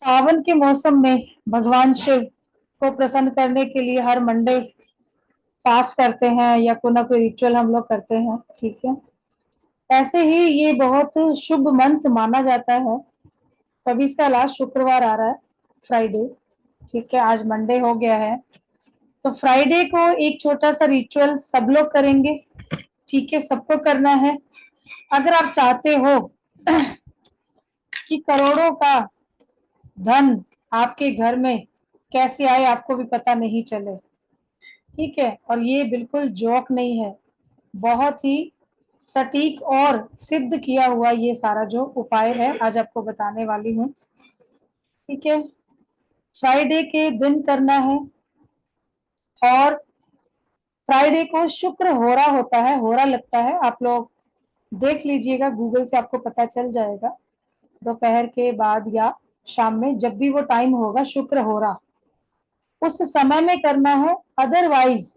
सावन के मौसम में भगवान शिव को प्रसन्न करने के लिए हर मंडे फास्ट करते हैं या कोई ना कोई रिचुअल हम लोग करते हैं। ठीक है। ऐसे ही ये बहुत शुभ मंथ माना जाता है। तभी इसका लास्ट शुक्रवार आ रहा है, फ्राइडे। ठीक है, आज मंडे हो गया है, तो फ्राइडे को एक छोटा सा रिचुअल सब लोग करेंगे। ठीक है, सबको करना है। अगर आप चाहते हो कि करोड़ों का धन आपके घर में कैसे आए आपको भी पता नहीं चले। ठीक है, और ये बिल्कुल जोक नहीं है, बहुत ही सटीक और सिद्ध किया हुआ ये सारा जो उपाय है आज आपको बताने वाली हूँ। ठीक है, फ्राइडे के दिन करना है। और फ्राइडे को शुक्र होरा होता है, होरा लगता है, आप लोग देख लीजिएगा, गूगल से आपको पता चल जाएगा। दोपहर के बाद या शाम में जब भी वो टाइम होगा शुक्र होरा, उस समय में करना है। अदरवाइज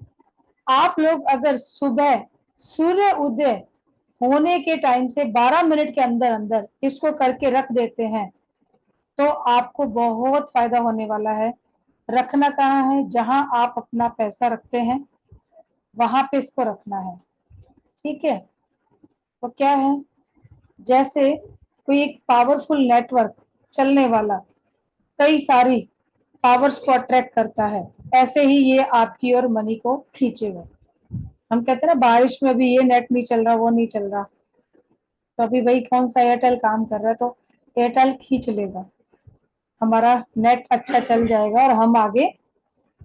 आप लोग अगर सुबह सूर्य उदय होने के टाइम से 12 मिनट के अंदर अंदर इसको करके रख देते हैं तो आपको बहुत फायदा होने वाला है। रखना कहाँ है? जहां आप अपना पैसा रखते हैं वहां पे इसको रखना है। ठीक है, तो क्या है, जैसे कोई एक पावरफुल नेटवर्क चलने वाला कई सारी पावर्स को अट्रैक्ट करता है, ऐसे ही ये आपकी और मनी को खींचेगा। हम कहते हैं ना, बारिश में भी ये नेट नहीं चल रहा, वो नहीं चल रहा, तो अभी भाई कौन सा एयरटेल काम कर रहा है, तो एयरटेल खींच लेगा, हमारा नेट अच्छा चल जाएगा और हम आगे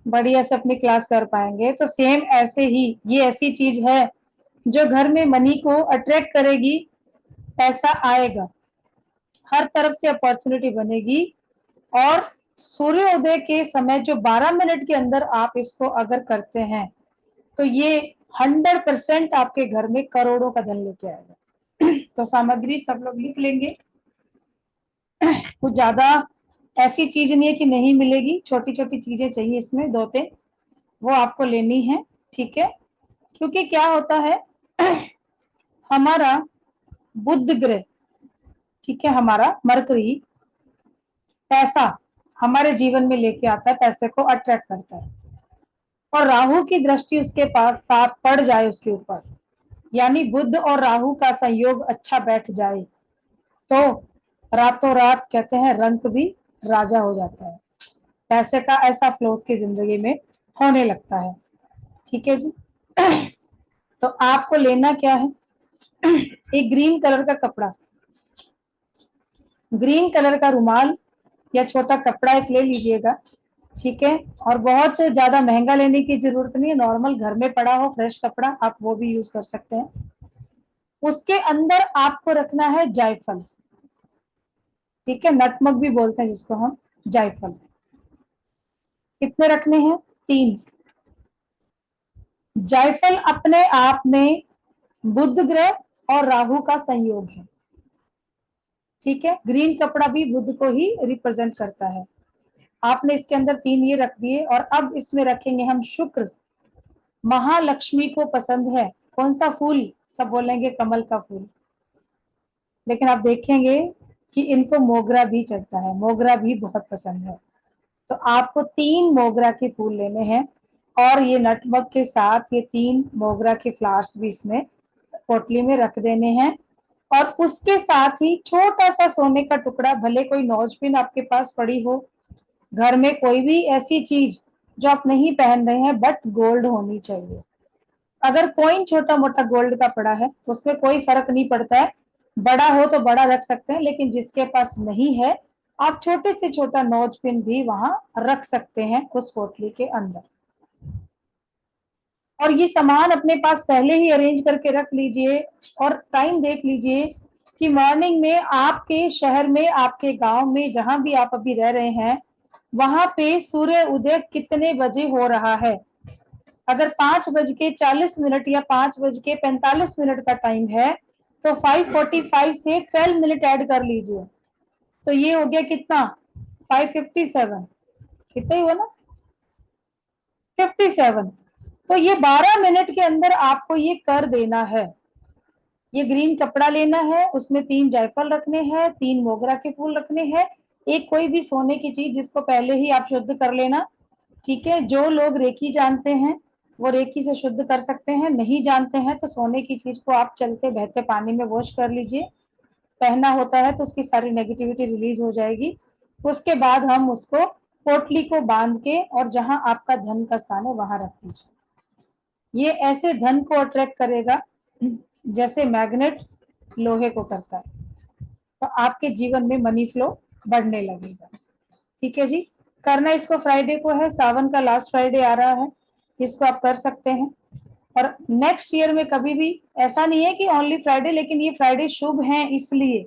बढ़िया से अपनी क्लास कर पाएंगे। तो सेम ऐसे ही ये ऐसी चीज है जो घर में मनी को अट्रैक्ट करेगी, पैसा आएगा, हर तरफ से अपॉर्चुनिटी बनेगी। और सूर्योदय के समय जो 12 मिनट के अंदर आप इसको अगर करते हैं तो ये 100% आपके घर में करोड़ों का धन लेके आएगा। तो सामग्री सब लोग लिख लेंगे। कुछ ज्यादा ऐसी चीज नहीं है कि नहीं मिलेगी, छोटी छोटी चीजें चाहिए इसमें, दो तीन, वो आपको लेनी है। ठीक है, क्योंकि क्या होता है, हमारा बुध ग्रह, ठीक है, हमारा मरकरी पैसा हमारे जीवन में लेके आता है, पैसे को अट्रैक्ट करता है। और राहु की दृष्टि उसके पास साथ पड़ जाए उसके ऊपर, यानी बुध और राहु का संयोग अच्छा बैठ जाए तो रातों रात कहते हैं रंक भी राजा हो जाता है, पैसे का ऐसा फ्लो उसकी जिंदगी में होने लगता है। ठीक है जी। तो आपको लेना क्या है, एक ग्रीन कलर का कपड़ा, ग्रीन कलर का रुमाल या छोटा कपड़ा एक ले लीजिएगा। ठीक है, और बहुत ज्यादा महंगा लेने की जरूरत नहीं है, नॉर्मल घर में पड़ा हो फ्रेश कपड़ा आप वो भी यूज कर सकते हैं। उसके अंदर आपको रखना है जायफल। ठीक है, नटमग भी बोलते हैं जिसको हम, जायफल। कितने रखने हैं? 3। जायफल अपने आप में बुध ग्रह और राहु का संयोग है। ठीक है, ग्रीन कपड़ा भी बुध को ही रिप्रेजेंट करता है। आपने इसके अंदर 3 ये रख दिए, और अब इसमें रखेंगे हम शुक्र। महालक्ष्मी को पसंद है कौन सा फूल? सब बोलेंगे कमल का फूल, लेकिन आप देखेंगे कि इनको मोगरा भी चढ़ता है, मोगरा भी बहुत पसंद है। तो आपको 3 मोगरा के फूल लेने हैं, और ये नटमग के साथ ये 3 मोगरा के फ्लावर्स भी इसमें पोटली में रख देने हैं। और उसके साथ ही छोटा सा सोने का टुकड़ा, भले कोई नौजपिन आपके पास पड़ी हो, घर में कोई भी ऐसी चीज जो आप नहीं पहन रहे हैं बट गोल्ड होनी चाहिए। अगर कॉइन छोटा मोटा गोल्ड का पड़ा है उसमें कोई फर्क नहीं पड़ता है, बड़ा हो तो बड़ा रख सकते हैं, लेकिन जिसके पास नहीं है आप छोटे से छोटा नोज पिन भी वहां रख सकते हैं उस पोटली के अंदर। और ये सामान अपने पास पहले ही अरेंज करके रख लीजिए, और टाइम देख लीजिए कि मॉर्निंग में आपके शहर में, आपके गांव में, जहां भी आप अभी रह रहे हैं, वहां पे सूर्य उदय कितने बजे हो रहा है। अगर 5:40 या 5:45 का टाइम है तो 5:45 से 12 मिनट ऐड कर लीजिए, तो ये हो गया कितना, 5:57। कितना ही हुआ ना, 57। तो ये 12 मिनट के अंदर आपको ये कर देना है। ये ग्रीन कपड़ा लेना है, उसमें 3 जायफल रखने हैं, 3 मोगरा के फूल रखने हैं, एक कोई भी सोने की चीज जिसको पहले ही आप शुद्ध कर लेना, ठीक है। जो लोग रेकी जानते हैं वो रेकी से शुद्ध कर सकते हैं, नहीं जानते हैं तो सोने की चीज को आप चलते बहते पानी में वॉश कर लीजिए। पहना होता है तो उसकी सारी नेगेटिविटी रिलीज हो जाएगी। उसके बाद हम उसको पोटली को बांध के और जहां आपका धन का स्थान है वहां रख दीजिए। ये ऐसे धन को अट्रैक्ट करेगा जैसे मैग्नेट लोहे को करता है, तो आपके जीवन में मनी फ्लो बढ़ने लगेगा। ठीक है जी। करना इसको फ्राइडे को है, सावन का लास्ट फ्राइडे आ रहा है, इसको आप कर सकते हैं। और नेक्स्ट ईयर में कभी भी ऐसा नहीं है कि ओनली फ्राइडे, लेकिन ये फ्राइडे शुभ है, इसलिए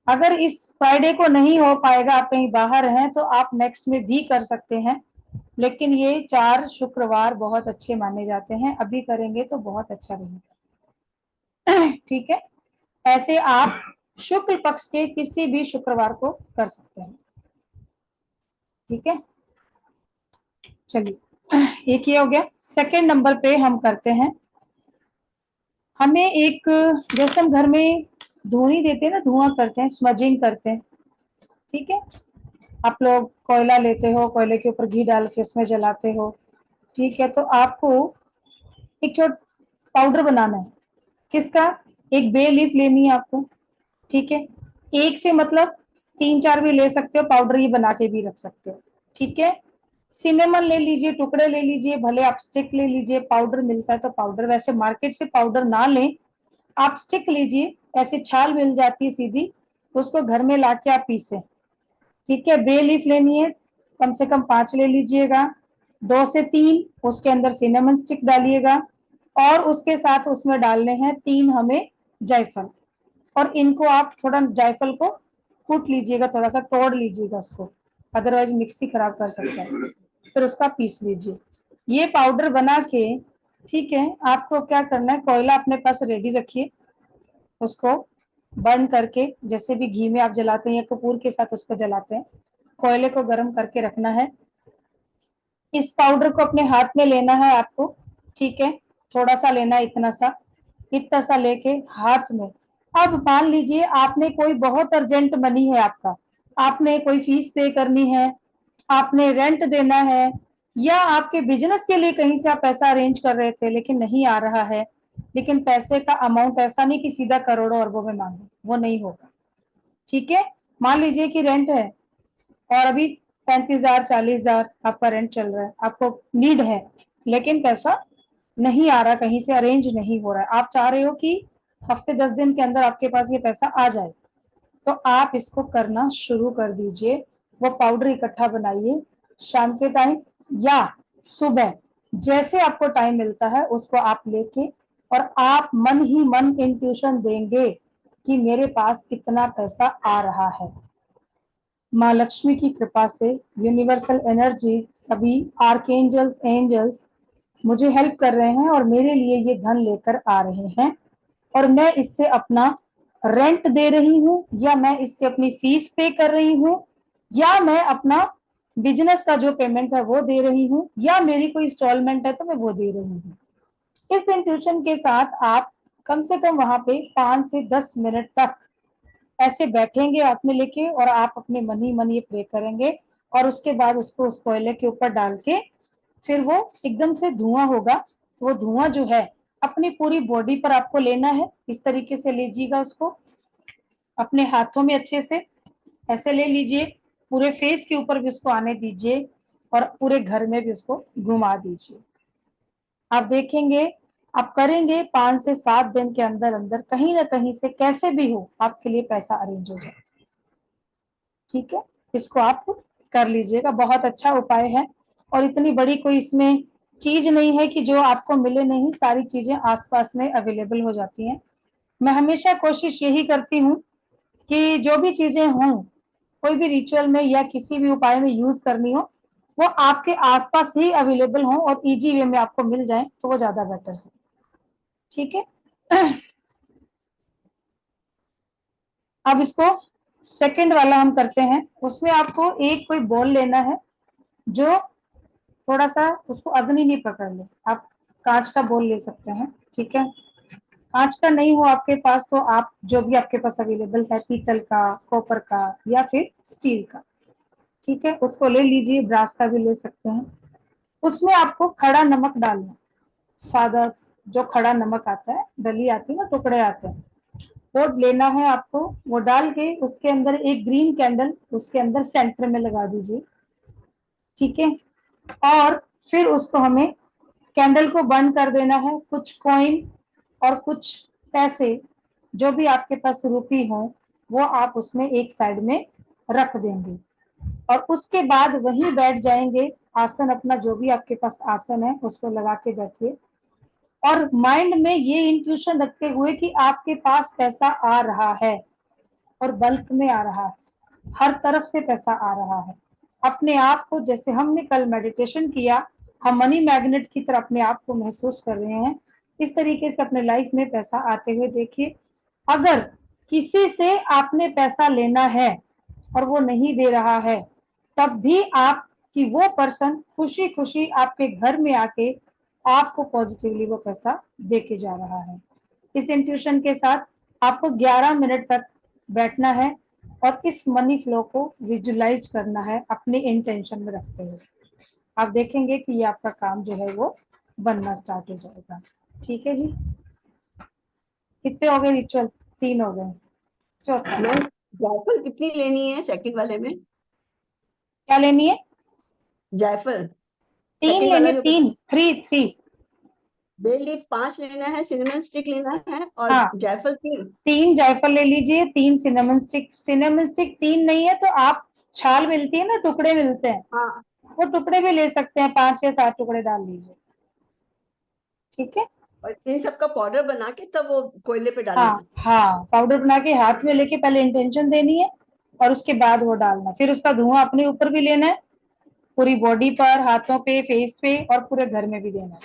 अगर इस फ्राइडे को नहीं हो पाएगा, आप कहीं बाहर हैं, तो आप नेक्स्ट में भी कर सकते हैं। लेकिन ये 4 शुक्रवार बहुत अच्छे माने जाते हैं, अभी करेंगे तो बहुत अच्छा रहेगा। ठीक है। ऐसे आप शुक्ल पक्ष के किसी भी शुक्रवार को कर सकते हैं। ठीक है, चलिए एक ये हो गया। सेकंड नंबर पे हम करते हैं, हमें एक, जैसे हम घर में धुनी देते हैं ना, धुआं करते हैं, स्मजिंग करते हैं, ठीक है। आप लोग कोयला लेते हो, कोयले के ऊपर घी डाल के उसमें जलाते हो, ठीक है। तो आपको एक छोटा पाउडर बनाना है। किसका? एक बे लीफ लेनी है आपको, ठीक है। एक से मतलब 3-4 भी ले सकते हो, पाउडर ही बना के भी रख सकते हो, ठीक है। सिनेमन ले लीजिए, टुकड़े ले लीजिए, भले आप स्टिक ले लीजिए, पाउडर मिलता है तो पाउडर, वैसे मार्केट से पाउडर ना लें, आप स्टिक लीजिए, ऐसे छाल मिल जाती है सीधी, उसको घर में लाके आप पीसे, ठीक है। बे लीफ लेनी है, कम से कम 5 ले लीजिएगा, 2 से 3, उसके अंदर सिनेमन स्टिक डालिएगा, और उसके साथ उसमें डालने हैं 3 हमें जायफल, और इनको आप थोड़ा जायफल को कूट लीजिएगा, थोड़ा सा तोड़ लीजिएगा उसको, अदरवाइज मिक्सी खराब कर सकता है, फिर उसका पीस लीजिए। ये पाउडर बना के, ठीक है, आपको क्या करना है, कोयला अपने पास रेडी रखिए, उसको बर्न करके, जैसे भी घी में आप जलाते हैं या कपूर के साथ उसको जलाते हैं, कोयले को गर्म करके रखना है। इस पाउडर को अपने हाथ में लेना है आपको, ठीक है, थोड़ा सा लेना है, इतना सा लेके हाथ में। अब मान लीजिए आपने कोई बहुत अर्जेंट मनी है आपका, आपने कोई फीस पे करनी है, आपने रेंट देना है, या आपके बिजनेस के लिए कहीं से आप पैसा अरेंज कर रहे थे लेकिन नहीं आ रहा है, लेकिन पैसे का अमाउंट ऐसा नहीं कि सीधा करोड़ों अरबों में मांगे, वो नहीं होगा, ठीक है। मान लीजिए कि रेंट है और अभी 35,000 40,000 आपका रेंट चल रहा है, आपको नीड है, लेकिन पैसा नहीं आ रहा, कहीं से अरेंज नहीं हो रहा है, आप चाह रहे हो कि हफ्ते 10 दिन के अंदर आपके पास ये पैसा आ जाए, तो आप इसको करना शुरू कर दीजिए। वो पाउडर इकट्ठा बनाइए, शाम के टाइम या सुबह, जैसे आपको टाइम मिलता है उसको आप लेके, और आप मन ही मन इंट्यूशन देंगे कि मेरे पास कितना पैसा आ रहा है। माँ लक्ष्मी की कृपा से, यूनिवर्सल एनर्जी, सभी आर्कएंजल्स, एंजल्स मुझे हेल्प कर रहे हैं और मेरे लिए ये धन लेकर आ रहे हैं, और मैं इससे अपना रेंट दे रही हूँ, या मैं इससे अपनी फीस पे कर रही हूँ, या मैं अपना बिजनेस का जो पेमेंट है वो दे रही हूँ, या मेरी कोई इंस्टॉलमेंट है तो मैं वो दे रही हूँ। इस इंट्यूशन के साथ आप कम से कम वहां पे 5 से 10 मिनट तक ऐसे बैठेंगे हाथ में लेके, और आप अपने मन ही मन ये प्रे करेंगे, और उसके बाद उसको उस कोयले के ऊपर डाल के, फिर वो एकदम से धुआं होगा, तो वो धुआं जो है अपनी पूरी बॉडी पर आपको लेना है, इस तरीके से लीजिएगा उसको अपने हाथों में, अच्छे से ऐसे ले लीजिए, पूरे फेस के ऊपर भी उसको आने दीजिए, और पूरे घर में भी उसको घुमा दीजिए। आप देखेंगे, आप करेंगे 5 से 7 दिन के अंदर अंदर कहीं ना कहीं से कैसे भी हो आपके लिए पैसा अरेंज हो जाए, ठीक है। इसको आप कर लीजिएगा, बहुत अच्छा उपाय है, और इतनी बड़ी कोई इसमें चीज नहीं है कि जो आपको मिले नहीं, सारी चीजें आसपास में अवेलेबल हो जाती हैं। मैं हमेशा कोशिश यही करती हूँ कि जो भी चीजें हों, कोई भी रिचुअल में या किसी भी उपाय में यूज करनी हो, वो आपके आसपास ही अवेलेबल हो और इजी वे में आपको मिल जाए, तो वो ज्यादा बेटर है, ठीक है। अब इसको सेकंड वाला हम करते हैं, उसमें आपको एक कोई बॉल लेना है, जो थोड़ा सा उसको अग्नि नहीं पकड़ ले, आप कांच का बॉल ले सकते हैं, ठीक है। कांच का नहीं हो आपके पास तो आप जो भी आपके पास अवेलेबल है, पीतल का, कॉपर का या फिर स्टील का, ठीक है, उसको ले लीजिए, ब्रास का भी ले सकते हैं। उसमें आपको खड़ा नमक डालना, सादा जो खड़ा नमक आता है, डली आती है ना, टुकड़े आते हैं, वो लेना है आपको। वो डाल के उसके अंदर एक ग्रीन कैंडल उसके अंदर सेंटर में लगा दीजिए, ठीक है। और फिर उसको हमें कैंडल को बंद कर देना है। कुछ कॉइन और कुछ पैसे जो भी आपके पास रुपी हो वो आप उसमें एक साइड में रख देंगे और उसके बाद वहीं बैठ जाएंगे। आसन अपना जो भी आपके पास आसन है उसको लगा के बैठिए और माइंड में ये इंट्यूशन रखते हुए कि आपके पास पैसा आ रहा है और बल्क में आ रहा है, हर तरफ से पैसा आ रहा है। अपने आप को, जैसे हमने कल मेडिटेशन किया, हम मनी मैग्नेट की तरह अपने आप को महसूस कर रहे हैं, इस तरीके से अपने लाइफ में पैसा आते हुए देखिए। अगर किसी से आपने पैसा लेना है और वो नहीं दे रहा है, तब भी आप कि वो पर्सन खुशी खुशी आपके घर में आके आपको पॉजिटिवली वो पैसा दे के जा रहा है। इस इंट्यूशन के साथ आपको 11 मिनट तक बैठना है और इस मनी फ्लो को विजुलाइज करना है अपने इंटेंशन में रखते हुए। आप देखेंगे कि ये आपका काम जो है वो बनना स्टार्ट हो जाएगा। ठीक है जी, कितने हो गए रिचुअल? 3 हो गए। चौथा मैम जायफल कितनी लेनी है सेकंड वाले में? क्या लेनी है? जायफल 3 सेकंड वाला लेने, जो 3 3 बे लीफ 5 लेना है, सिनेमन स्टिक लेना है और हाँ, जायफल 3। 3 जायफल ले लीजिए, 3 सिनेमन स्टिक। सिनेमन स्टिक 3 नहीं है तो आप छाल मिलती है ना, टुकड़े मिलते हैं, हाँ, वो टुकड़े भी ले सकते हैं, 5 या 7 टुकड़े डाल लीजिए, ठीक है। और इन सब का पाउडर बना के तब वो कोयले पे डालना हाँ है। हाँ, पाउडर बना के हाथ में लेके पहले इंटेंशन देनी है और उसके बाद वो डालना, फिर उसका धुआं अपने ऊपर भी लेना है, पूरी बॉडी पर, हाथों पे, फेस पे और पूरे घर में भी देना है।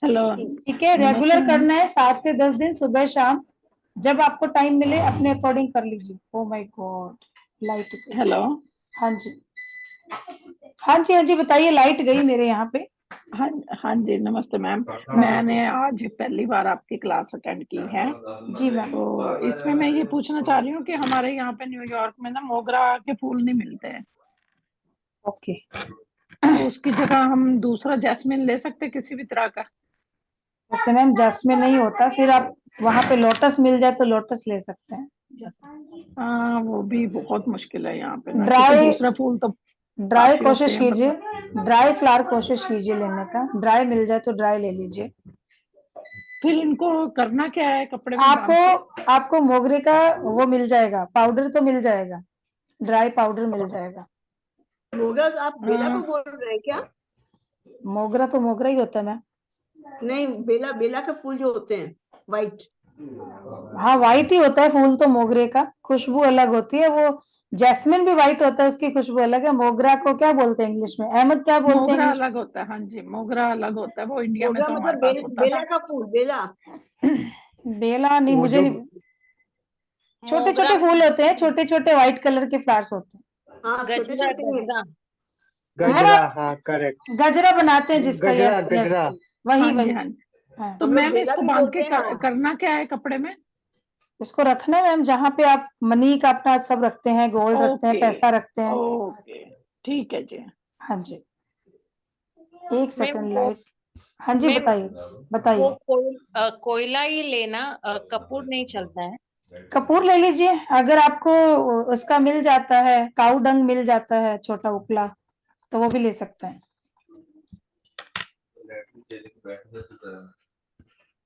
हेलो, ठीक है, नमस्ते रेगुलर मैम। करना है 7 से 10 दिन, सुबह शाम, जब आपको टाइम मिले अपने अकॉर्डिंग कर लीजिए। ओ माय गॉड, लाइट गई। हेलो। हाँ जी, हाँ जी, हाँ जी, बताइए। लाइट गई मेरे यहाँ पे। हाँ, हाँ जी, नमस्ते मैम। मैंने आज पहली बार आपकी क्लास अटेंड की है। जी मैम। तो इसमें मैं ये पूछना चाह रही हूँ कि हमारे यहाँ पे न्यूयॉर्क में ना मोगरा के फूल नहीं मिलते हैं, ओके, तो उसकी जगह हम दूसरा जैस्मिन ले सकते हैं किसी भी तरह का? वैसे मैम जैस्मिन नहीं होता, फिर आप वहां पे लोटस मिल जाए तो लोटस ले सकते हैं। हाँ, वो भी बहुत मुश्किल है यहाँ पे ना, क्योंकि ड्राई, दूसरा फूल तो ड्राई काफी होते कोशिश हैं कीजिए, पर ड्राई फ्लावर कोशिश कीजिए लेने का। ड्राई मिल जाए तो ड्राई ले लीजिए। फिर इनको करना क्या है, कपड़े में बांध के? आपको आपको मोगरे का वो मिल जाएगा, पाउडर तो मिल जाएगा, ड्राई पाउडर मिल जाएगा। मोगरा आप बेला को हाँ, बोल रहे हैं क्या? मोगरा तो मोगरा ही होता है मैम। नहीं, बेला बेला का फूल जो होते हैं व्हाइट। हाँ, व्हाइट ही होता है फूल तो मोगरे का, खुशबू अलग होती है वो। जैस्मिन भी व्हाइट होता है, उसकी खुशबू अलग है। मोगरा को क्या बोलते हैं इंग्लिश में? अहमद क्या बोलते हैं मोगरा इंग्लिश अलग होता है। हाँ जी, मोगरा अलग होता है, वो इंडिया में मोगरा तो हमारे मतलब पास होता बेला था। का फूल, बेला। में? बेला नहीं, वो मुझे जो नहीं। छोटे मोगरा छोटे फूल होते हैं, छोटे छोटे व्हाइट कलर के फ्लावर्स होते हैं। हाँ, छोटे गजरा छोटे हैं। गजरा। मैम गजरा, आप हाँ करेक्ट। गजरा बनाते हैं जिसका, गजरा यस यस, गजरा। वही हाँ जी, वही। हाँ जी। हाँ, तो हम लोग मैम बेला इसको भी बांध बोलते के हैं ना। करना क्या है कपड़े में? इसको रखना है मैम जहाँ पे आप मनी का अपना सब रखते हैं, गोल्ड रखते हैं, ओके, पैसा रखते हैं। ओके, ठीक है जी। हाँ जी, एक मैम सेकंड वो लाइट। हाँ जी, मैम बताइए वो बताइए। कोयला ही लेना, कपूर नहीं चलता है? कपूर ले लीजिए, अगर आपको उसका मिल जाता है, काऊ डंग मिल जाता है छोटा उपला, तो वो भी ले सकते हैं।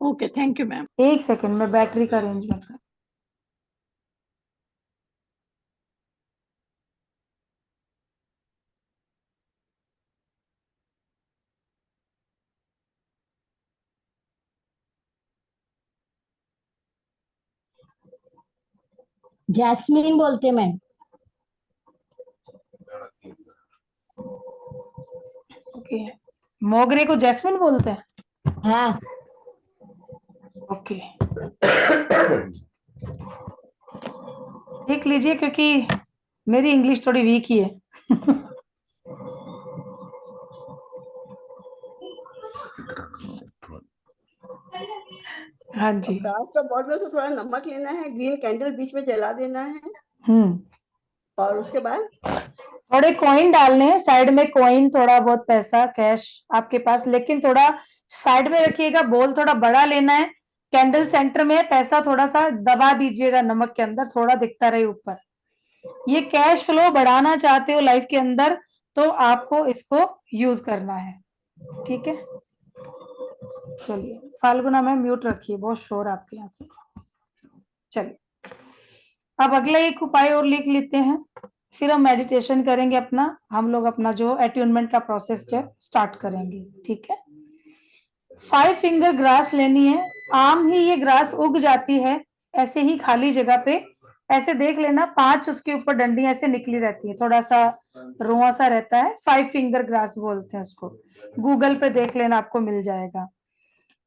Okay, thank you ma'am. एक सेकंड में बैटरी का अरेंजमेंट कर। जैस्मीन बोलते हैं मैम। ओके, मोगरे को जैस्मिन बोलते हैं। हाँ, ओके, देख लीजिए क्योंकि मेरी इंग्लिश थोड़ी वीक ही है। हाँ जी। ग्रास का बॉल में उसको थोड़ा नमक लेना है, ग्रीन कैंडल बीच में जला देना है और उसके बाद थोड़े कॉइन डालने हैं साइड में, कॉइन थोड़ा बहुत पैसा कैश आपके पास, लेकिन थोड़ा साइड में रखिएगा। बोल थोड़ा बड़ा लेना है, कैंडल सेंटर में, पैसा थोड़ा सा दबा दीजिएगा नमक के अंदर, थोड़ा दिखता रहे ऊपर। ये कैश फ्लो बढ़ाना चाहते हो लाइफ के अंदर तो आपको इसको यूज करना है, ठीक है। चलिए फाल्गुना में म्यूट रखिए, बहुत शोर आपके यहाँ से। चलिए अब अगला एक उपाय और लिख लेते हैं, फिर हम मेडिटेशन करेंगे अपना, हम लोग अपना जो अट्यूनमेंट का प्रोसेस जो स्टार्ट करेंगे, ठीक है। 5 फिंगर ग्रास लेनी है। आम ही ये ग्रास उग जाती है ऐसे ही खाली जगह पे, ऐसे देख लेना 5 उसके ऊपर डंडियां ऐसे निकली रहती है, थोड़ा सा रोआ सा रहता है, 5 फिंगर ग्रास बोलते हैं उसको। गूगल पे देख लेना, आपको मिल जाएगा।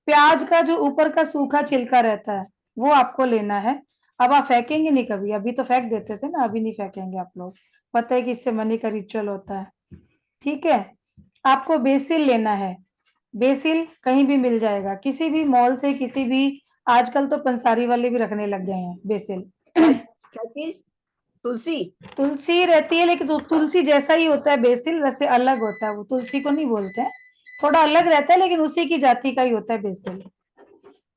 प्याज का जो ऊपर का सूखा छिलका रहता है वो आपको लेना है। अब आप फेंकेंगे नहीं कभी, अभी तो फेंक देते थे ना, अभी नहीं फेंकेंगे आप लोग, पता है कि इससे मनी का रिचुअल होता है, ठीक है। आपको बेसिल लेना है, बेसिल कहीं भी मिल जाएगा, किसी भी मॉल से, किसी भी, आजकल तो पंसारी वाले भी रखने लग गए हैं बेसिल। क्या चीज? तुलसी। तुलसी रहती है लेकिन तुलसी जैसा ही होता है बेसिल, वैसे अलग होता है, वो तुलसी को नहीं बोलते हैं, थोड़ा अलग रहता है, लेकिन उसी की जाति का ही होता है बेसिल,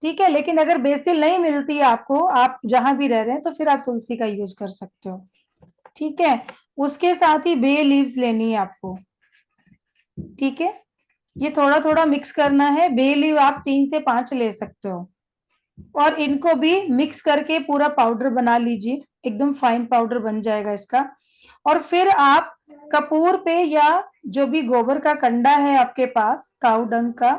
ठीक है। लेकिन अगर बेसिल नहीं मिलती है आपको, आप जहां भी रह रहे हैं, तो फिर आप तुलसी का यूज कर सकते हो, ठीक है। उसके साथ ही बे लीव्स लेनी है आपको, ठीक है। ये थोड़ा थोड़ा मिक्स करना है, बे लीव आप 3 से 5 ले सकते हो, और इनको भी मिक्स करके पूरा पाउडर बना लीजिए, एकदम फाइन पाउडर बन जाएगा इसका। और फिर आप कपूर पे, या जो भी गोबर का कंडा है आपके पास, काऊ डंग का,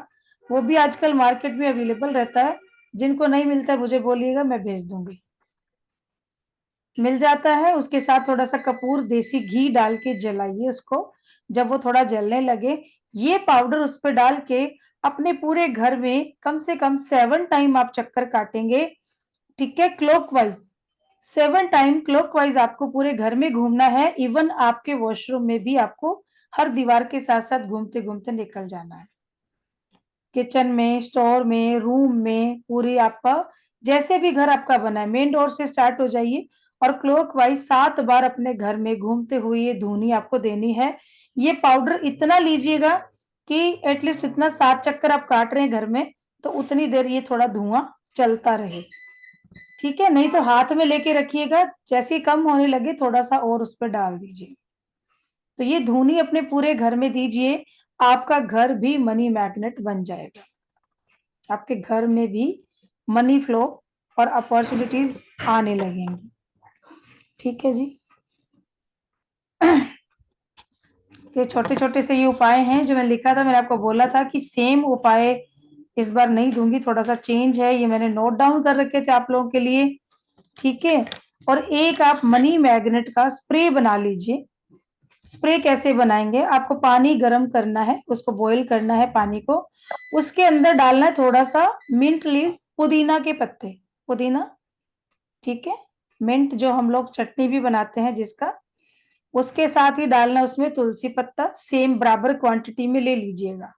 वो भी आजकल मार्केट में अवेलेबल रहता है, जिनको नहीं मिलता है मुझे बोलिएगा, मैं भेज दूंगी, मिल जाता है। उसके साथ थोड़ा सा कपूर, देसी घी डाल के जलाइए उसको, जब वो थोड़ा जलने लगे, ये पाउडर उस पर डाल के अपने पूरे घर में कम से कम 7 टाइम आप चक्कर काटेंगे, ठीक है, क्लॉकवाइज 7 टाइम क्लॉकवाइज आपको पूरे घर में घूमना है। इवन आपके वॉशरूम में भी आपको हर दीवार के साथ साथ घूमते घूमते निकल जाना है, किचन में, स्टोर में, रूम में, पूरी आपका जैसे भी घर आपका बना है, मेन डोर से स्टार्ट हो जाइए और क्लॉकवाइज 7 बार अपने घर में घूमते हुए ये धुनी आपको देनी है। ये पाउडर इतना लीजिएगा कि एटलीस्ट इतना 7 चक्कर आप काट रहे हैं घर में, तो उतनी देर ये थोड़ा धुआं चलता रहे, ठीक है। नहीं तो हाथ में लेके रखिएगा, जैसे ही कम होने लगे थोड़ा सा और उस पर डाल दीजिए। तो ये धुनी अपने पूरे घर में दीजिए, आपका घर भी मनी मैग्नेट बन जाएगा, आपके घर में भी मनी फ्लो और अपॉर्चुनिटीज आने लगेंगी, ठीक है जी। ये छोटे छोटे से ये उपाय हैं जो मैं लिखा था, मैंने आपको बोला था कि सेम उपाय इस बार नहीं दूंगी, थोड़ा सा चेंज है, ये मैंने नोट डाउन कर रखे थे आप लोगों के लिए, ठीक है। और एक आप मनी मैग्नेट का स्प्रे बना लीजिए। स्प्रे कैसे बनाएंगे, आपको पानी गर्म करना है, उसको बॉईल करना है पानी को, उसके अंदर डालना है थोड़ा सा मिंट लीव्स, पुदीना के पत्ते, पुदीना, ठीक है, मिंट जो हम लोग चटनी भी बनाते हैं जिसका, उसके साथ ही डालना उसमें तुलसी पत्ता, सेम बराबर क्वांटिटी में ले लीजिएगा,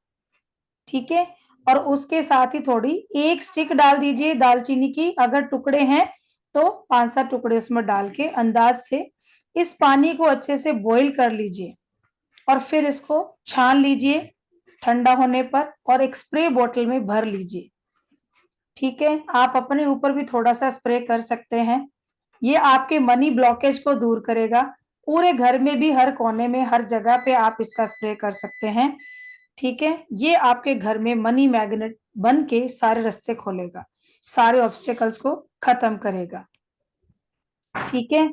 ठीक है। और उसके साथ ही थोड़ी 1 स्टिक डाल दीजिए दालचीनी की, अगर टुकड़े हैं तो 5-7 टुकड़े उसमें डाल के अंदाज से इस पानी को अच्छे से बॉईल कर लीजिए, और फिर इसको छान लीजिए ठंडा होने पर, और एक स्प्रे बोतल में भर लीजिए, ठीक है। आप अपने ऊपर भी थोड़ा सा स्प्रे कर सकते हैं, ये आपके मनी ब्लॉकेज को दूर करेगा, पूरे घर में भी हर कोने में हर जगह पे आप इसका स्प्रे कर सकते हैं, ठीक है। ये आपके घर में मनी मैग्नेट बन के सारे रास्ते खोलेगा, सारे ऑब्स्टेकल्स को खत्म करेगा, ठीक है।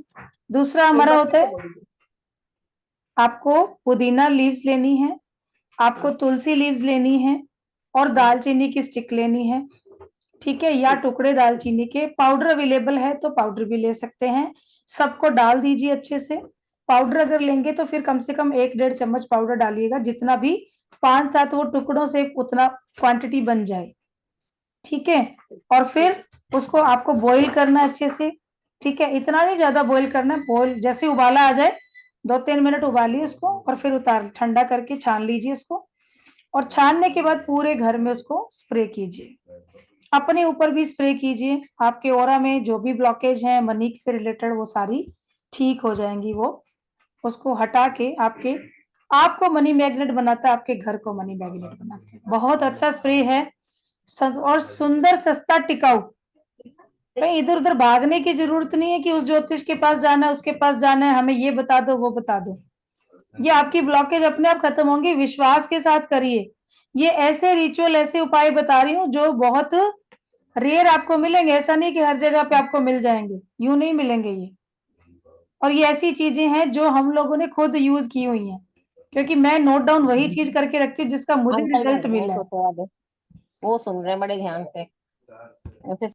दूसरा हमारा होता है, आपको पुदीना लीव्स लेनी है, आपको तुलसी लीव्स लेनी है, और दालचीनी की स्टिक लेनी है, ठीक है, या टुकड़े दालचीनी के, पाउडर अवेलेबल है तो पाउडर भी ले सकते हैं। सबको डाल दीजिए अच्छे से, पाउडर अगर लेंगे तो फिर कम से कम 1-1.5 चम्मच पाउडर डालिएगा, जितना भी 5-7 वो टुकड़ों से उतना क्वांटिटी बन जाए, ठीक है। और फिर उसको आपको बॉईल करना है अच्छे से, ठीक है, इतना नहीं ज्यादा बॉईल करना है, बॉईल जैसे उबाला आ जाए 2-3 मिनट उबालिए उसको, और फिर उतार ठंडा करके छान लीजिए इसको, और छानने के बाद पूरे घर में उसको स्प्रे कीजिए। अपने ऊपर भी स्प्रे कीजिए। आपके ऑरा में जो भी ब्लॉकेज है मनी से रिलेटेड वो सारी ठीक हो जाएंगी। वो उसको हटा के आपको मनी मैग्नेट बनाता है, आपके घर को मनी मैग्नेट बनाता है। बहुत अच्छा स्प्रे है और सुंदर, सस्ता, टिकाऊ। कहीं इधर उधर भागने की जरूरत नहीं है कि उस ज्योतिष के पास जाना है, उसके पास जाना है, हमें ये बता दो वो बता दो। ये आपकी ब्लॉकेज अपने आप खत्म होंगी। विश्वास के साथ करिए। ये ऐसे रिचुअल, ऐसे उपाय बता रही हूँ जो बहुत रेयर आपको मिलेंगे। ऐसा नहीं कि हर जगह पे आपको मिल जाएंगे, यूं नहीं मिलेंगे ये। और ये ऐसी चीजें हैं जो हम लोगों ने खुद यूज की हुई हैं, क्योंकि मैं नोट डाउन वही चीज करके रखती हूँ जिसका मुझे अंकल रिजल्ट बैठ गए मिला है। छोटे वाले, वो सुन रहे हैं बड़े ध्यान से। उसे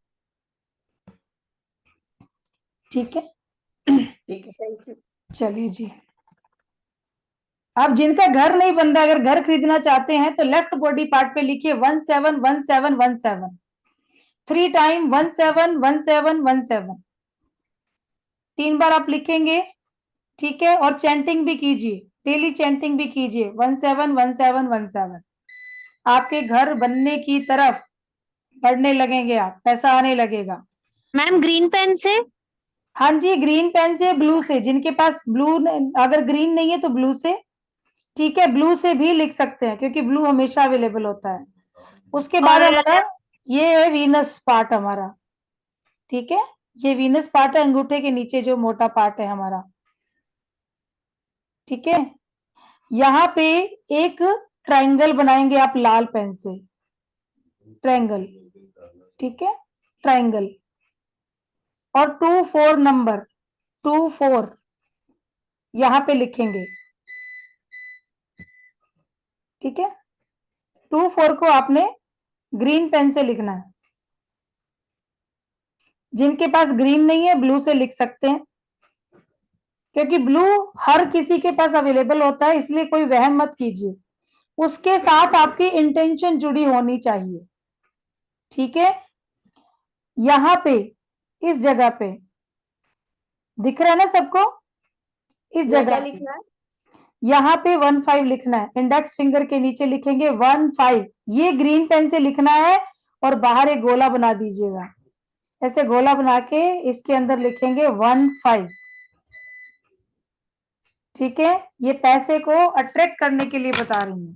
ठीक है, ठीक है, थैंक यू। चलिए जी। आप जिनका घर नहीं बन रहा, अगर घर खरीदना चाहते हैं तो लेफ्ट बॉडी पार्ट पे लिखिए 171717 3 टाइम 171717 3 बार आप लिखेंगे, ठीक है। और चैंटिंग भी कीजिए, डेली चैंटिंग भी कीजिए 171717। आपके घर बनने की तरफ बढ़ने लगेंगे आप, पैसा आने लगेगा। मैम ग्रीन पेन से? हाँ जी, ग्रीन पेन से, ब्लू से। जिनके पास ब्लू, अगर ग्रीन नहीं है तो ब्लू से, ठीक है। ब्लू से भी लिख सकते हैं क्योंकि ब्लू हमेशा अवेलेबल होता है। उसके बाद हमारा ये है वीनस पार्ट हमारा, ठीक है। ये वीनस पार्ट है, अंगूठे के नीचे जो मोटा पार्ट है हमारा, ठीक है। यहाँ पे एक ट्रायंगल बनाएंगे आप लाल पेन से, ट्रायंगल, ठीक है, ट्रायंगल। और 24 नंबर 24 यहाँ पे लिखेंगे, ठीक है। 24 को आपने ग्रीन पेन से लिखना है। जिनके पास ग्रीन नहीं है ब्लू से लिख सकते हैं, क्योंकि ब्लू हर किसी के पास अवेलेबल होता है, इसलिए कोई वहम मत कीजिए। उसके साथ आपकी इंटेंशन जुड़ी होनी चाहिए, ठीक है। यहाँ पे इस जगह पे दिख रहा है ना सबको, इस क्या जगह लिखना है? यहाँ पे 15 लिखना है। इंडेक्स फिंगर के नीचे लिखेंगे 15। ये ग्रीन पेन से लिखना है और बाहर एक गोला बना दीजिएगा। ऐसे गोला बना के इसके अंदर लिखेंगे 15, ठीक है। ये पैसे को अट्रैक्ट करने के लिए बता रही हूँ।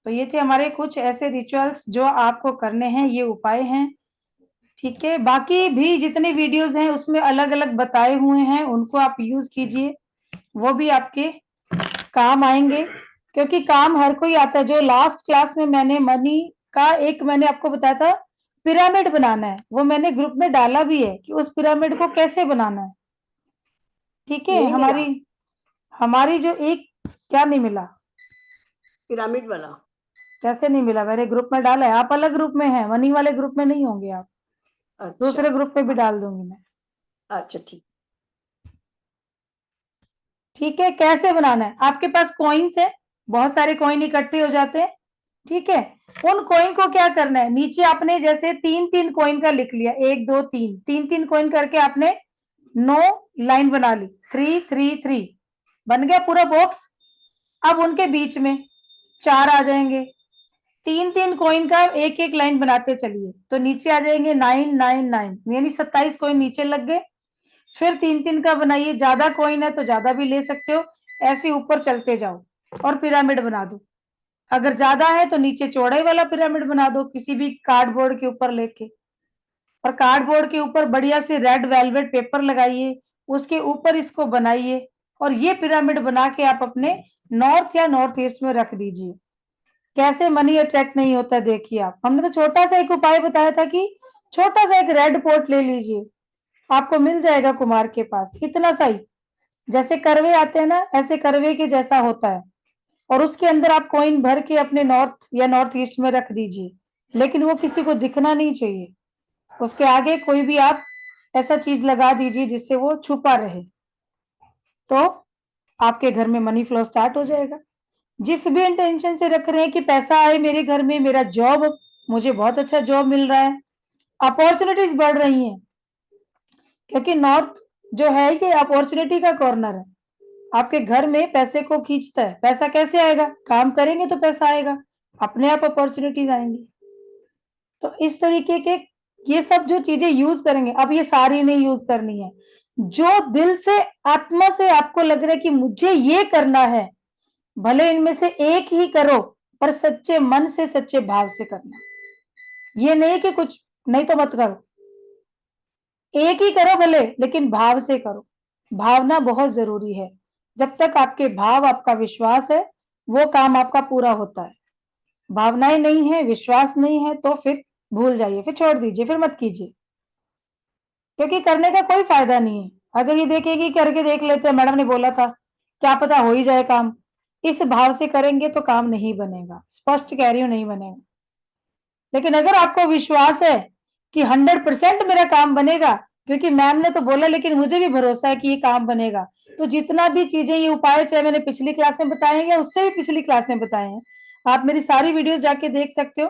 तो ये थे हमारे कुछ ऐसे रिचुअल्स जो आपको करने हैं, ये उपाय हैं, ठीक है। बाकी भी जितने वीडियोस हैं उसमें अलग अलग बताए हुए हैं, उनको आप यूज कीजिए, वो भी आपके काम आएंगे। क्योंकि काम हर कोई आता है। जो लास्ट क्लास में मैंने मनी का एक मैंने आपको बताया था पिरामिड बनाना है, वो मैंने ग्रुप में डाला भी है कि उस पिरामिड को कैसे बनाना है, ठीक है। नहीं मिला हमारी जो एक क्या नहीं मिला, पिरामिड वाला। कैसे नहीं मिला? मेरे ग्रुप में डाला है। आप अलग ग्रुप में हैं, मनी वाले ग्रुप में नहीं होंगे आप। अच्छा दूसरे ग्रुप में भी डाल दूंगी मैं, अच्छा, ठीक। ठीक है। कैसे बनाना है? आपके पास कॉइन्स है, बहुत सारे कॉइन इकट्ठे हो जाते हैं, ठीक है। उन कॉइन को क्या करना है, नीचे आपने जैसे 3-3 कॉइन का लिख लिया, 1 2 3, 3-3 कॉइन करके आपने 9 लाइन बना ली, 3 3 3 बन गया पूरा बॉक्स। अब उनके बीच में 4 आ जाएंगे। 3-3 कॉइन का एक एक लाइन बनाते चलिए, तो नीचे आ जाएंगे 9 9 9, यानी 27 कॉइन नीचे लग गए। फिर 3-3 का बनाइए, ज्यादा कॉइन है तो ज्यादा भी ले सकते हो, ऐसे ऊपर चलते जाओ और पिरामिड बना दो। अगर ज्यादा है तो नीचे चौड़ाई वाला पिरामिड बना दो किसी भी कार्डबोर्ड के ऊपर लेके, और कार्डबोर्ड के ऊपर बढ़िया से रेड वेलवेट पेपर लगाइए, उसके ऊपर इसको बनाइए, और ये पिरामिड बना के आप अपने नॉर्थ या नॉर्थ ईस्ट में रख दीजिए। कैसे मनी अट्रैक्ट नहीं होता देखिए आप। हमने तो छोटा सा एक उपाय बताया था कि छोटा सा एक रेड पोर्ट ले लीजिए, आपको मिल जाएगा कुमार के पास, इतना सा ही। जैसे करवे आते हैं ना, ऐसे करवे के जैसा होता है, और उसके अंदर आप कॉइन भर के अपने नॉर्थ या नॉर्थ ईस्ट में रख दीजिए, लेकिन वो किसी को दिखना नहीं चाहिए। उसके आगे कोई भी आप ऐसा चीज लगा दीजिए जिससे वो छुपा रहे, तो आपके घर में मनी फ्लो स्टार्ट हो जाएगा। जिस भी इंटेंशन से रख रहे हैं कि पैसा आए मेरे घर में, मेरा जॉब, मुझे बहुत अच्छा जॉब मिल रहा है, अपॉर्चुनिटीज बढ़ रही हैं, क्योंकि नॉर्थ जो है ये अपॉर्चुनिटी का कॉर्नर है। आपके घर में पैसे को खींचता है। पैसा कैसे आएगा? काम करेंगे तो पैसा आएगा, अपने आप अपॉर्चुनिटीज आएंगी। तो इस तरीके के ये सब जो चीजें यूज करेंगे, अब ये सारी नहीं यूज करनी है, जो दिल से आत्मा से आपको लग रहा है कि मुझे ये करना है, भले इनमें से एक ही करो, पर सच्चे मन से सच्चे भाव से करना। ये नहीं कि कुछ नहीं तो मत करो, एक ही करो भले, लेकिन भाव से करो। भावना बहुत जरूरी है। जब तक आपके भाव, आपका विश्वास है, वो काम आपका पूरा होता है। भावनाएं नहीं है, विश्वास नहीं है, तो फिर भूल जाइए, फिर छोड़ दीजिए, फिर मत कीजिए, क्योंकि करने का कोई फायदा नहीं है। अगर ये देखेगी करके देख लेते हैं, मैडम ने बोला था, क्या पता हो ही जाए काम, इस भाव से करेंगे तो काम नहीं बनेगा। स्पष्ट कह रही हूं, नहीं बनेगा। लेकिन अगर आपको विश्वास है कि 100% मेरा काम बनेगा, क्योंकि मैम ने तो बोला, लेकिन मुझे भी भरोसा है कि ये काम बनेगा, तो जितना भी चीजें, ये उपाय, चाहे मैंने पिछली क्लास में बताए हैं या उससे भी पिछली क्लास में बताए हैं, आप मेरी सारी वीडियोस जाके देख सकते हो।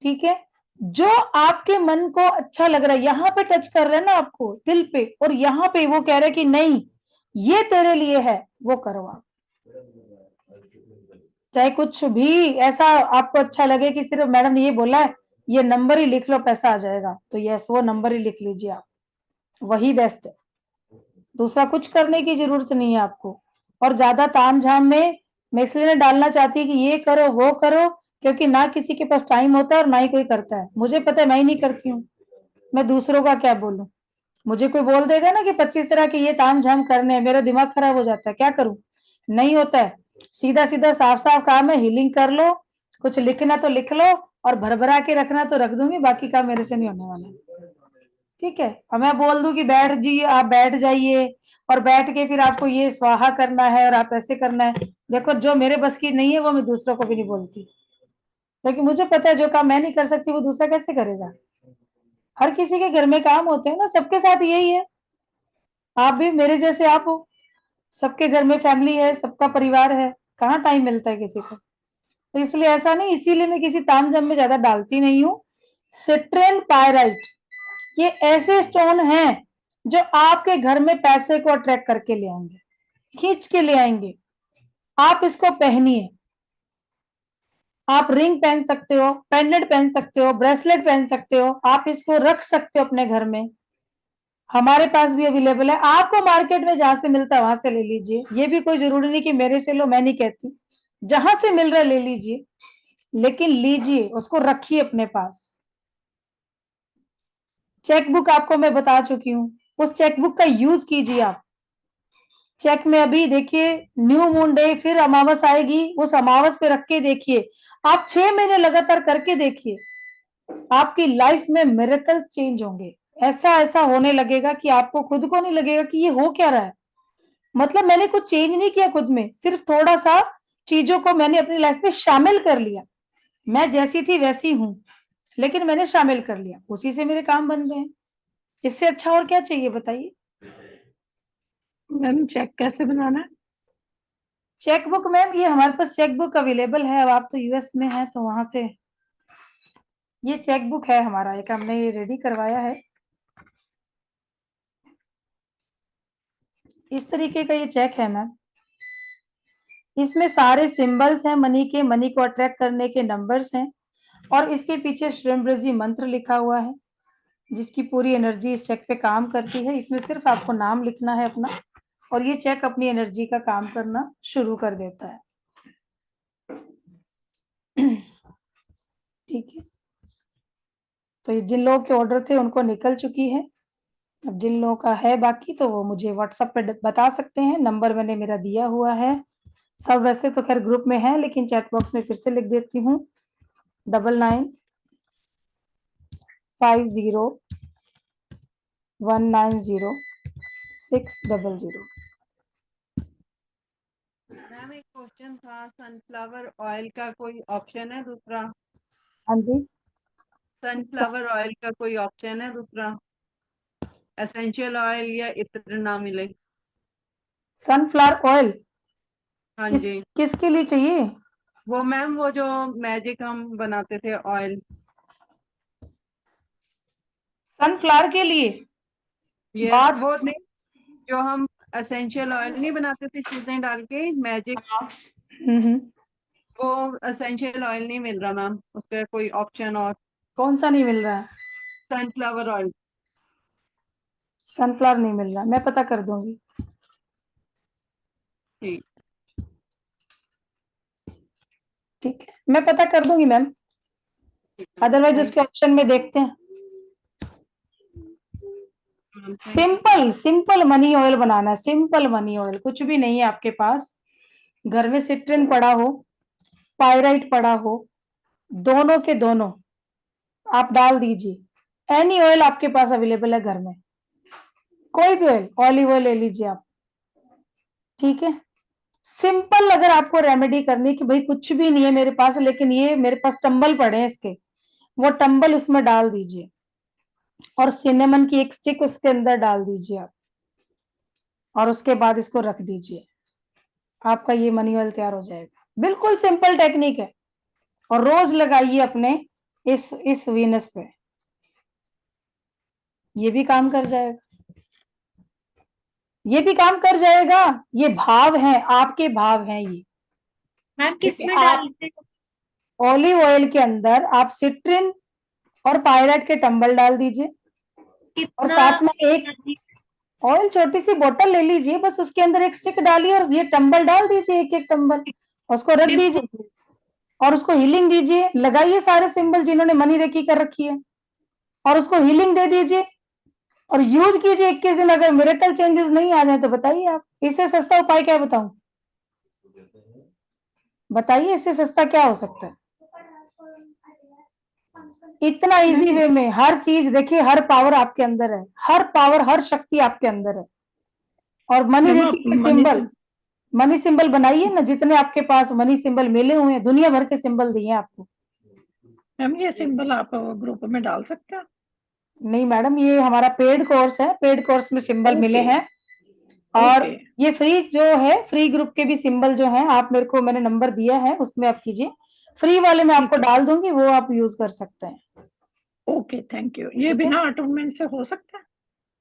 ठीक है, जो आपके मन को अच्छा लग रहा है, यहाँ पे टच कर रहे हैं ना आपको दिल पे, और यहाँ पे वो कह रहे हैं कि नहीं ये तेरे लिए है, वो करो आप। चाहे कुछ भी ऐसा आपको अच्छा लगे कि सिर्फ मैडम ने ये बोला है, ये नंबर ही लिख लो पैसा आ जाएगा, तो यस, वो नंबर ही लिख लीजिए आप, वही बेस्ट है। दूसरा कुछ करने की जरूरत नहीं है आपको। और ज्यादा तामझाम में मैं इसलिए डालना चाहती कि ये करो वो करो, क्योंकि ना किसी के पास टाइम होता है और ना ही कोई करता है। मुझे पता है, मैं ही नहीं करती हूँ, मैं दूसरों का क्या बोलूं। मुझे कोई बोल देगा ना कि 25 तरह के ये तामझाम करने हैं, मेरा दिमाग खराब हो जाता है, क्या करूं, नहीं होता है। सीधा सीधा साफ साफ काम है, हीलिंग कर लो, कुछ लिखना तो लिख लो, और भरभरा के रखना तो रख दूंगी, बाकी काम मेरे से नहीं होने वाला। ठीक है, और मैं बोल दूं कि बैठ जी, आप बैठ जाइए, और बैठ के फिर आपको ये स्वाहा करना है और आप ऐसे करना है, देखो जो मेरे बस की नहीं है वो मैं दूसरों को भी नहीं बोलती, क्योंकि मुझे पता है जो काम मैं नहीं कर सकती वो दूसरा कैसे करेगा। हर किसी के घर में काम होते हैं ना, सबके साथ यही है। आप भी मेरे जैसे आप हो, सबके घर में फैमिली है, सबका परिवार है, कहाँ टाइम मिलता है किसी को। तो इसलिए ऐसा नहीं, इसीलिए मैं किसी तामझाम में ज्यादा डालती नहीं हूँ। सिट्रेन पायराइट, ये ऐसे स्टोन हैं जो आपके घर में पैसे को अट्रैक्ट करके ले आएंगे, खींच के ले आएंगे। आप इसको पहनिए, आप रिंग पहन सकते हो, पेंडेंट पहन सकते हो, ब्रेसलेट पहन सकते हो, आप इसको रख सकते हो अपने घर में। हमारे पास भी अवेलेबल है, आपको मार्केट में जहां से मिलता है वहां से ले लीजिए। ये भी कोई जरूरी नहीं कि मेरे से लो, मैं नहीं कहती, जहां से मिल रहा है ले लीजिए, लेकिन लीजिए, उसको रखिए अपने पास। चेकबुक आपको मैं बता चुकी हूँ, उस चेकबुक का यूज कीजिए आप। चेक में अभी देखिए न्यू मून डे, फिर अमावस आएगी, उस अमावस पे रख के देखिए, आप 6 महीने लगातार करके देखिए, आपकी लाइफ में मिरेकल चेंज होंगे। ऐसा ऐसा होने लगेगा कि आपको खुद को नहीं लगेगा कि ये हो क्या रहा है। मतलब मैंने कुछ चेंज नहीं किया खुद में, सिर्फ थोड़ा सा चीजों को मैंने अपनी लाइफ में शामिल कर लिया। मैं जैसी थी वैसी हूं, लेकिन मैंने शामिल कर लिया, उसी से मेरे काम बन गए हैं। इससे अच्छा और क्या चाहिए बताइए। मैम चेक कैसे बनाना है? चेकबुक मैम, ये हमारे पास चेकबुक अवेलेबल है। अब आप तो यूएस में हैं, तो वहां से ये चेकबुक है हमारा, एक हमने ये रेडी करवाया है। इस तरीके का ये चेक है मैम, इसमें सारे सिंबल्स हैं मनी के, मनी को अट्रैक्ट करने के नंबर्स हैं, और इसके पीछे श्रीमब्रजी मंत्र लिखा हुआ है, जिसकी पूरी एनर्जी इस चेक पे काम करती है। इसमें सिर्फ आपको नाम लिखना है अपना, और ये चेक अपनी एनर्जी का काम करना शुरू कर देता है। ठीक है, तो ये जिन लोगों के ऑर्डर थे उनको निकल चुकी है। अब जिन लोगों का है बाकी, तो वो मुझे व्हाट्सएप पे बता सकते हैं, नंबर मैंने मेरा दिया हुआ है। सब वैसे तो खैर ग्रुप में है, लेकिन चैट बॉक्स में फिर से लिख देती हूँ, 9950190600। मैम एक क्वेश्चन था, सनफ्लावर ऑयल का कोई ऑप्शन है दूसरा? हाँ जी, सनफ्लावर ऑयल का कोई ऑप्शन है दूसरा, एसेंशियल ऑयल या इत्र ना मिले? सनफ्लावर ऑयल हाँ जी, किसके लिए चाहिए? वो मैम वो जो मैजिक हम बनाते थे ऑयल, सनफ्लावर के लिए ये बात वो नहीं जो हम एसेंशियल ऑयल नहीं बनाते थे चीजें डाल के मैजिक, वो एसेंशियल ऑयल नहीं मिल रहा मैम, उसका कोई ऑप्शन और। कौन सा नहीं मिल रहा है? Sunflower oil. सनफ्लावर नहीं मिल रहा, मैं पता कर दूंगी। ठीक। ठीक है, मैं पता कर दूंगी मैम, अदरवाइज उसके ऑप्शन में देखते हैं। सिंपल सिंपल मनी ऑयल बनाना है, सिंपल मनी ऑयल, कुछ भी नहीं है आपके पास, घर में सिट्रिन पड़ा हो, पायराइट पड़ा हो, दोनों के दोनों आप डाल दीजिए। एनी ऑयल आपके पास अवेलेबल है घर में, कोई भी ऑयल, ऑलिव ऑयल ले लीजिए आप, ठीक है। सिंपल अगर आपको रेमेडी करनी कि भाई कुछ भी नहीं है मेरे पास, लेकिन ये मेरे पास टंबल पड़े हैं इसके, वो टंबल उसमें डाल दीजिए और सिनेमन की एक स्टिक उसके अंदर डाल दीजिए आप, और उसके बाद इसको रख दीजिए, आपका ये मनी ऑयल तैयार हो जाएगा। बिल्कुल सिंपल टेक्निक है, और रोज लगाइए अपने इस वीनस पे, ये भी काम कर जाएगा, ये भी काम कर जाएगा। ये भाव है, आपके भाव हैं ये। मैम किसमें डालते हैं? ऑलिव ऑयल के अंदर आप सिट्रिन और पायराइट के टंबल डाल दीजिए, और साथ में एक ऑयल छोटी सी बोतल ले लीजिए, बस उसके अंदर एक स्टिक डालिए और ये टंबल डाल दीजिए, एक एक टंबल, उसको रख दीजिए और उसको हीलिंग दीजिए। लगाइए सारे सिंबल जिन्होंने मनी रेकी कर रखी है, और उसको हीलिंग दे दीजिए और यूज कीजिए 21 दिन। अगर मिरेकल चेंजेस नहीं आ जाए तो बताइए आप, इससे सस्ता उपाय क्या बताऊं? बताइए इससे सस्ता क्या हो सकता है? इतना इजी वे में हर चीज, देखिए हर पावर आपके अंदर है, हर पावर, हर शक्ति आपके अंदर है। और मनी रेकी के सिंबल, मनी सिंबल बनाइए ना, जितने आपके पास मनी सिंबल मिले हुए हैं, दुनिया भर के सिंबल दिए आपको। मैम ये सिंबल आप ग्रुप में डाल सकते हैं? नहीं मैडम, ये हमारा पेड कोर्स है, पेड कोर्स में सिंबल मिले हैं, और ये फ्री जो है, फ्री ग्रुप के भी सिंबल जो हैं, आप मेरे को, मैंने नंबर दिया है उसमें आप कीजिए, फ्री वाले में आपको डाल दूंगी, वो आप यूज कर सकते हैं। Okay, thank you. ये बिना अटूनमेंट से हो सकता है?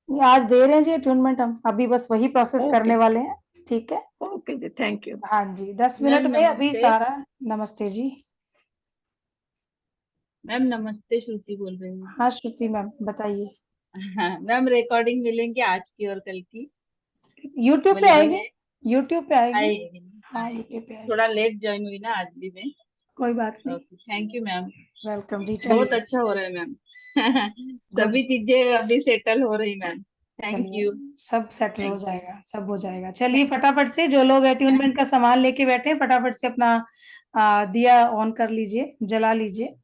ये आज दे रहे हैं जी अटूनमेंट, हम अभी बस वही प्रोसेस करने वाले हैं, ठीक है। ओके जी, थैंक यू। हाँ जी, 10 मिनट में अभी सारा। नमस्ते जी। मैम नमस्ते, श्रुति बोल रही हूँ। हाँ श्रुति मैम बताइए। हाँ मैम, रिकॉर्डिंग मिलेंगी आज की और कल की? यूट्यूब पे आएगी, यूट्यूब पे आएगी। हाँ यूट्यूब पे आएगी। थोड़ा लेट ज्वाइन हुई ना आज भी मैं। कोई बात नहीं। Thank you ma'am. वेलकम जी। बहुत अच्छा हो रहा है मैम। सभी चीजें अभी सेटल हो रही मैम। Thank you. सब सेटल हो जाएगा, सब हो जाएगा। चलिए फटाफट से, जो लोग अट्यूनमेंट का सामान लेके बैठे हैं, फटाफट से अपना दिया ऑन कर लीजिए, जला लीजिए।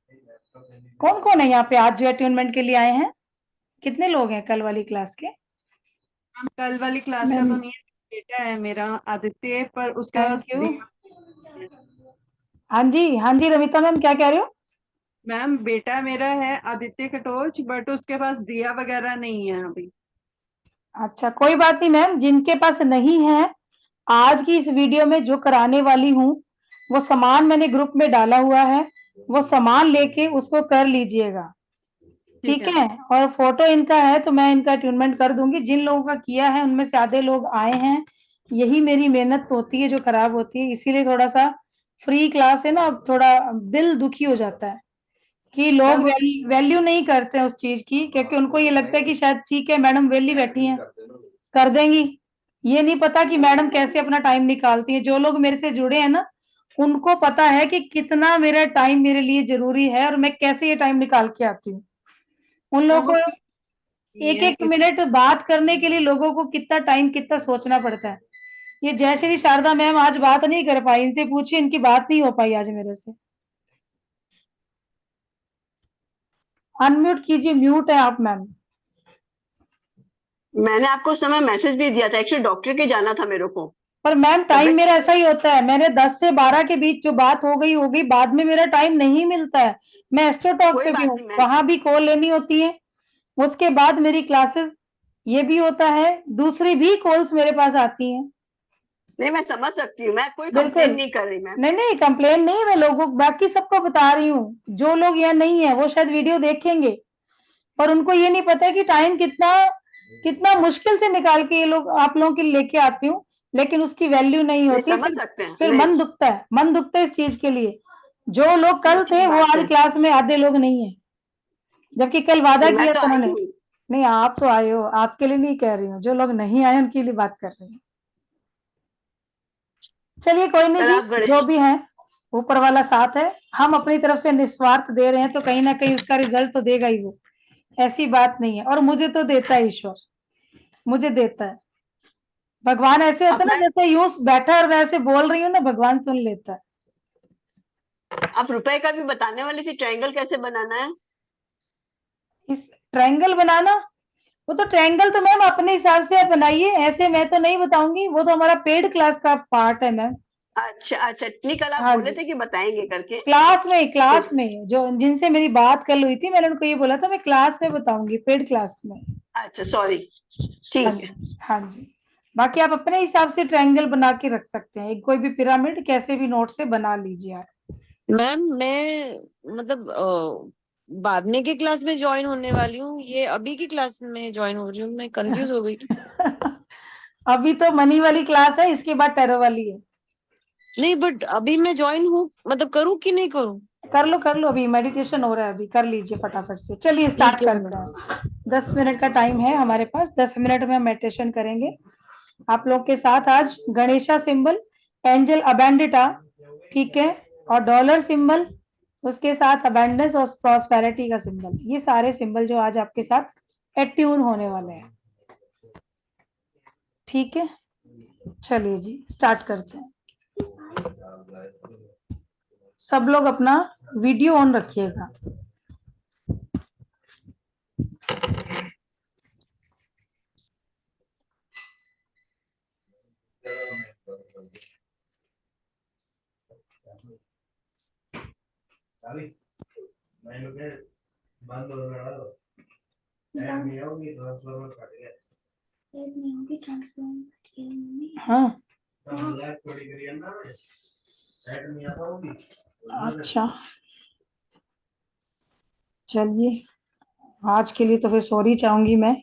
कौन कौन है यहाँ पे आज जो अट्यूनमेंट के लिए आए हैं? कितने लोग हैं कल वाली क्लास के? कल वाली क्लास का तो नहीं है, बेटा है मेरा आदित्य, पर उसका हाँ जी रमिता मैम, क्या कह रहे हो? मैम बेटा मेरा है आदित्य कटोच, बट उसके पास दिया वगैरह नहीं है अभी। अच्छा कोई बात नहीं मैम, जिनके पास नहीं है, आज की इस वीडियो में जो कराने वाली हूँ, वो सामान मैंने ग्रुप में डाला हुआ है, वो सामान लेके उसको कर लीजिएगा, ठीक है। और फोटो इनका है तो मैं इनका अट्यूनमेंट कर दूंगी। जिन लोगों का किया है उनमें से आधे लोग आए हैं, यही मेरी मेहनत होती है जो खराब होती है, इसीलिए थोड़ा सा फ्री क्लास है ना, थोड़ा दिल दुखी हो जाता है कि लोग वैल्यू नहीं करते हैं उस चीज की, क्योंकि उनको ये लगता है कि शायद ठीक है मैडम वेली बैठी हैं, कर देंगी। ये नहीं पता कि मैडम कैसे अपना टाइम निकालती है। जो लोग मेरे से जुड़े हैं ना, उनको पता है कि कितना मेरा टाइम मेरे लिए जरूरी है और मैं कैसे ये टाइम निकाल के आती हूँ। उन लोगों को एक एक मिनट बात करने के लिए लोगों को कितना टाइम, कितना सोचना पड़ता है। ये जय श्री शारदा मैम आज बात नहीं कर पाई, इनसे पूछिए, इनकी बात नहीं हो पाई आज मेरे से। अनम्यूट कीजिए, म्यूट है आप मैम। मैंने आपको उस समय मैसेज भी दिया था, एक्चुअली डॉक्टर के जाना था मेरे को। पर मैम टाइम मेरा ऐसा ही होता है, मैंने 10 से 12 के बीच जो बात हो गई, बाद में मेरा टाइम नहीं मिलता है। मैं एस्ट्रोटॉक पे भी हूँ, वहां भी कॉल लेनी होती है, उसके बाद मेरी क्लासेस, ये भी होता है, दूसरी भी कॉल्स मेरे पास आती हैं। नहीं मैं समझ सकती हूँ, मैं कोई कंप्लेन नहीं कर रही। मैं नहीं कंप्लेन नहीं, मैं लोगों बाकी सबको बता रही हूँ। जो लोग यहाँ नहीं है वो शायद वीडियो देखेंगे, पर उनको ये नहीं पता कि टाइम कितना कितना मुश्किल से निकाल के ये लोग आप लोगों के लिए लेके आती हूँ, लेकिन उसकी वैल्यू नहीं होती। समझ सकते हैं, फिर नहीं। मन दुखता है, मन दुखता है इस चीज के लिए। जो लोग कल ठीक थे वो बात आज है। क्लास में आधे लोग नहीं है, जबकि कल वादा मैं किया तो था आई उन्होंने। हूँ। नहीं, आप तो आए हो, आपके लिए नहीं कह रही हूँ, जो लोग नहीं आए उनके लिए बात कर रही हूँ। चलिए कोई नहीं कल जी, आप गणेश जो भी है ऊपर वाला साथ है। हम अपनी तरफ से निस्वार्थ दे रहे हैं तो कहीं ना कहीं उसका रिजल्ट तो देगा ही वो, ऐसी बात नहीं है। और मुझे तो देता है ईश्वर, मुझे देता है भगवान। ऐसे होता है ना, अपना जैसे यूं बैठा और वैसे बोल रही हूँ ना, भगवान सुन लेता है। आप रुपए का भी बताने वाली थी, ट्रायंगल कैसे बनाना है। इस ट्रायंगल बनाना, वो तो ट्रायंगल तो मैम अपने हिसाब से आप बनाइए, ऐसे मैं तो नहीं बताऊंगी, वो तो हमारा पेड क्लास का पार्ट है मैम। अच्छा अच्छा, नहीं कल आप हाँ बोले जी, थे कि बताएंगे करके। क्लास में जो जिनसे मेरी बात कल हुई थी, मैंने उनको ये बोला था मैं क्लास में बताऊंगी, पेड क्लास में। अच्छा सॉरी, हाँ ठीक है। जी, हाँ जी। बाकी आप अपने हिसाब से ट्रायंगल बना के रख सकते हैं, एक कोई भी पिरामिड कैसे भी नोट से बना लीजिए आप। मैम मैं मतलब बाद में के क्लास में ज्वाइन होने वाली हूँ, ये अभी की क्लास में ज्वाइन हो रही हूँ, मैं कंफ्यूज हो गई। अभी तो मनी वाली क्लास है, इसके बाद टेरो वाली है। नहीं बट अभी मैं ज्वाइन हूँ, मतलब करूँ कि नहीं करूँ? कर लो, अभी मेडिटेशन हो रहा है, अभी कर लीजिए फटाफट से। चलिए स्टार्ट ठीक है करते हैं। 10 मिनट का टाइम है हमारे पास, 10 मिनट में हम मेडिटेशन करेंगे आप लोग के साथ। आज गणेशा सिंबल, एंजल अबेंडिटा, ठीक है, और डॉलर सिंबल, उसके साथ अबेंडेंस और प्रॉस्पेरिटी का सिंबल, ये सारे सिंबल जो आज आपके साथ एट्यून होने वाले हैं। ठीक है, चलिए जी स्टार्ट करते हैं। सब लोग अपना वीडियो ऑन रखिएगा। हाँ अच्छा, चलिए आज के लिए तो फिर सॉरी चाहूंगी मैं।